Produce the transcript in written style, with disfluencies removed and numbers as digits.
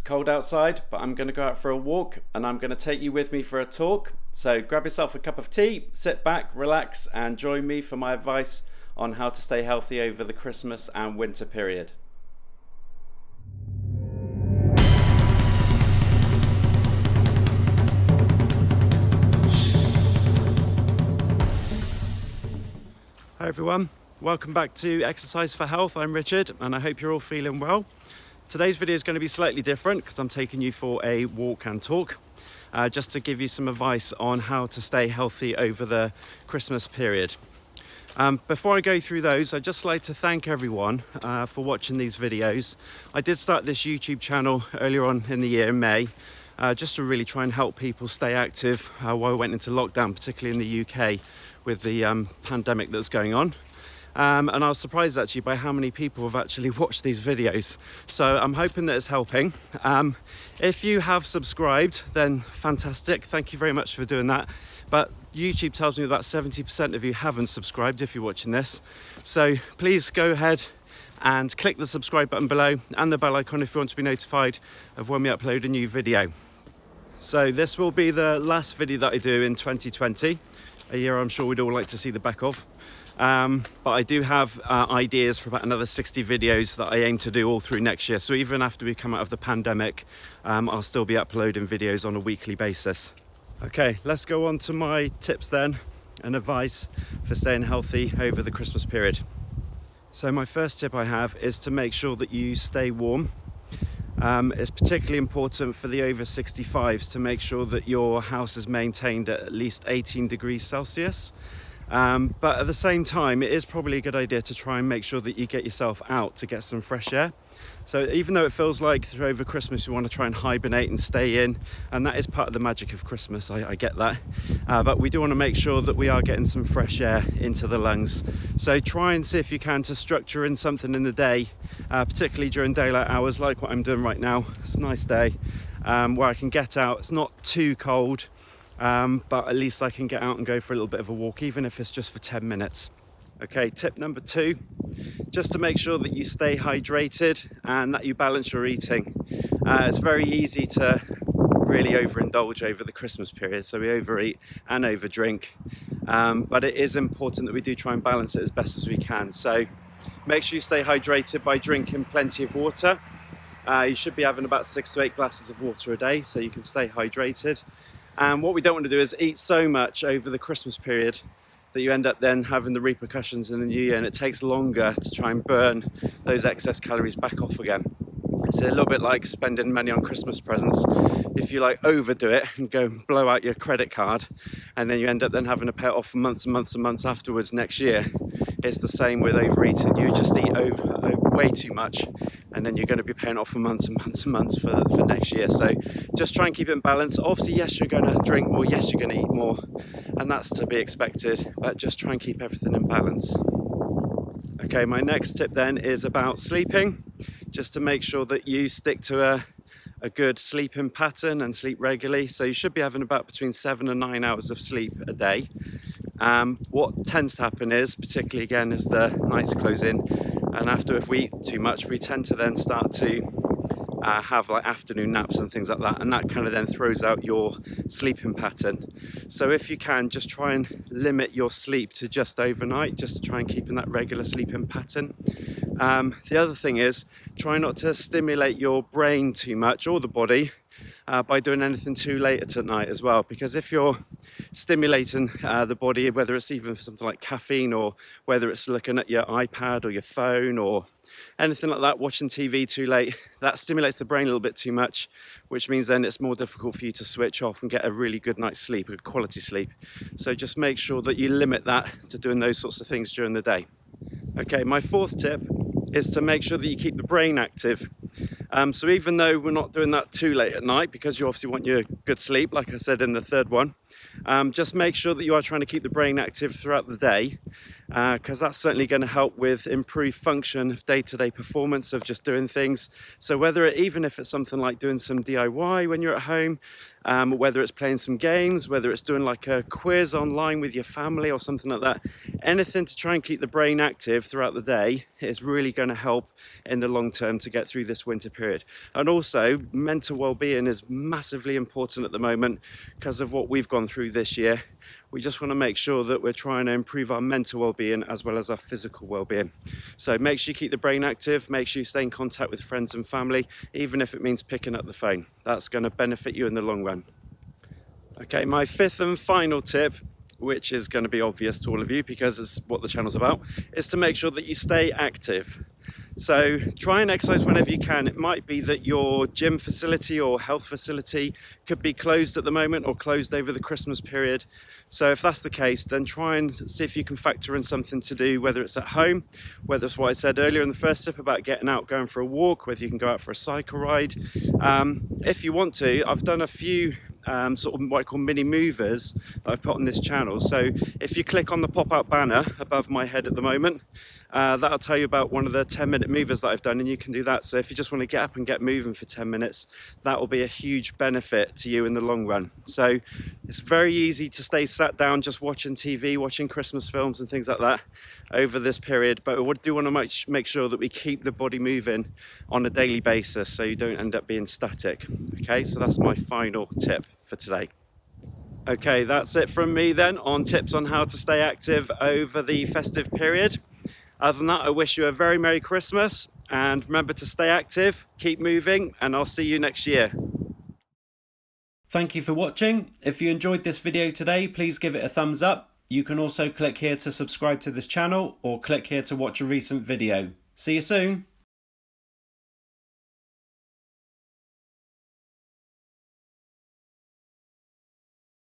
cold outside, but I'm going to go out for a walk and I'm going to take you with me for a talk. So grab yourself a cup of tea, sit back, relax, and join me for my advice on how to stay healthy over the Christmas and winter period. Hi everyone, welcome back to Exercise for Health. I'm Richard and I hope you're all feeling well. Today's video is going to be slightly different because I'm taking you for a walk and talk, just to give you some advice on how to stay healthy over the Christmas period. Before I go through those, I'd just like to thank everyone for watching these videos. I did start this YouTube channel earlier on in the year, in May, just to really try and help people stay active while we went into lockdown, particularly in the UK with the pandemic that's going on. And I was surprised actually by how many people have actually watched these videos. So I'm hoping that it's helping. If you have subscribed, then fantastic. Thank you very much for doing that. But YouTube tells me about 70% of you haven't subscribed if you're watching this. So please go ahead and click the subscribe button below and the bell icon if you want to be notified of when we upload a new video. So this will be the last video that I do in 2020, a year I'm sure we'd all like to see the back of. But I do have ideas for about another 60 videos that I aim to do all through next year. So even after we come out of the pandemic, I'll still be uploading videos on a weekly basis. Okay, let's go on to my tips then and advice for staying healthy over the Christmas period. So my first tip I have is to make sure that you stay warm. It's particularly important for the over 65s to make sure that your house is maintained at least 18 degrees Celsius. But at the same time, it is probably a good idea to try and make sure that you get yourself out to get some fresh air. So even though it feels like over Christmas you want to try and hibernate and stay in, and that is part of the magic of Christmas, I get that, but we do want to make sure that we are getting some fresh air into the lungs. So try and see if you can to structure in something in the day, particularly during daylight hours like what I'm doing right now. It's a nice day where I can get out. It's not too cold, but at least I can get out and go for a little bit of a walk, even if it's just for 10 minutes. Okay, tip number 2, just to make sure that you stay hydrated and that you balance your eating. It's very easy to really overindulge over the Christmas period, so we overeat and overdrink, but it is important that we do try and balance it as best as we can. So make sure you stay hydrated by drinking plenty of water. You should be having about 6 to 8 glasses of water a day so you can stay hydrated. And what we don't want to do is eat so much over the Christmas period that you end up then having the repercussions in the new year, and it takes longer to try and burn those excess calories back off again. It's a little bit like spending money on Christmas presents. If you overdo it and go blow out your credit card, and then you end up then having to pay it off for months and months and months afterwards next year, it's the same with overeating. You just eat way too much, and then you're going to be paying off for months and months and months for next year. So just try and keep it in balance. Obviously, yes, you're going to drink more, yes, you're going to eat more, and that's to be expected, but just try and keep everything in balance. Okay, my next tip then is about sleeping, just to make sure that you stick to a good sleeping pattern and sleep regularly. So you should be having about between 7 and 9 hours of sleep a day. What tends to happen is, particularly again as the nights close in, and after if we eat too much, we tend to then start to have afternoon naps and things like that, and that kind of then throws out your sleeping pattern. So if you can, just try and limit your sleep to just overnight, just to try and keep in that regular sleeping pattern. The other thing is, try not to stimulate your brain too much, or the body, by doing anything too late at night as well, because if you're stimulating the body, whether it's even something like caffeine, or whether it's looking at your iPad or your phone or anything like that, watching TV too late, that stimulates the brain a little bit too much, which means then it's more difficult for you to switch off and get a really good night's sleep, a good quality sleep. So just make sure that you limit that to doing those sorts of things during the day. Okay, my fourth tip is to make sure that you keep the brain active. So even though we're not doing that too late at night, because you obviously want your good sleep, like I said in the third one, just make sure that you are trying to keep the brain active throughout the day. because that's certainly going to help with improved function of day-to-day performance of just doing things. So even if it's something like doing some DIY when you're at home, whether it's playing some games, whether it's doing like a quiz online with your family or something like that, anything to try and keep the brain active throughout the day is really going to help in the long term to get through this winter period. And also, mental well-being is massively important at the moment because of what we've gone through this year. We just want to make sure that we're trying to improve our mental well-being as well as our physical well-being. So make sure you keep the brain active, make sure you stay in contact with friends and family, even if it means picking up the phone. That's going to benefit you in the long run. Okay, my fifth and final tip, which is going to be obvious to all of you because it's what the channel's about, is to make sure that you stay active. So try and exercise whenever you can. It might be that your gym facility or health facility could be closed at the moment or closed over the Christmas period. So if that's the case, then try and see if you can factor in something to do, whether it's at home, whether it's what I said earlier in the first tip about getting out, going for a walk, whether you can go out for a cycle ride. If you want to, I've done a few sort of what I call mini movers that I've put on this channel. So if you click on the pop-out banner above my head at the moment, that'll tell you about one of the 10-minute movers that I've done, and you can do that. So if you just want to get up and get moving for 10 minutes, that will be a huge benefit to you in the long run. So it's very easy to stay sat down just watching TV, watching Christmas films and things like that over this period, but we do want to make sure that we keep the body moving on a daily basis so you don't end up being static. Okay, so that's my final tip for today. Okay, that's it from me then on tips on how to stay active over the festive period. Other than that, I wish you a very Merry Christmas, and remember to stay active, keep moving, and I'll see you next year. Thank you for watching. If you enjoyed this video today, please give it a thumbs up. You can also click here to subscribe to this channel or click here to watch a recent video. See you soon.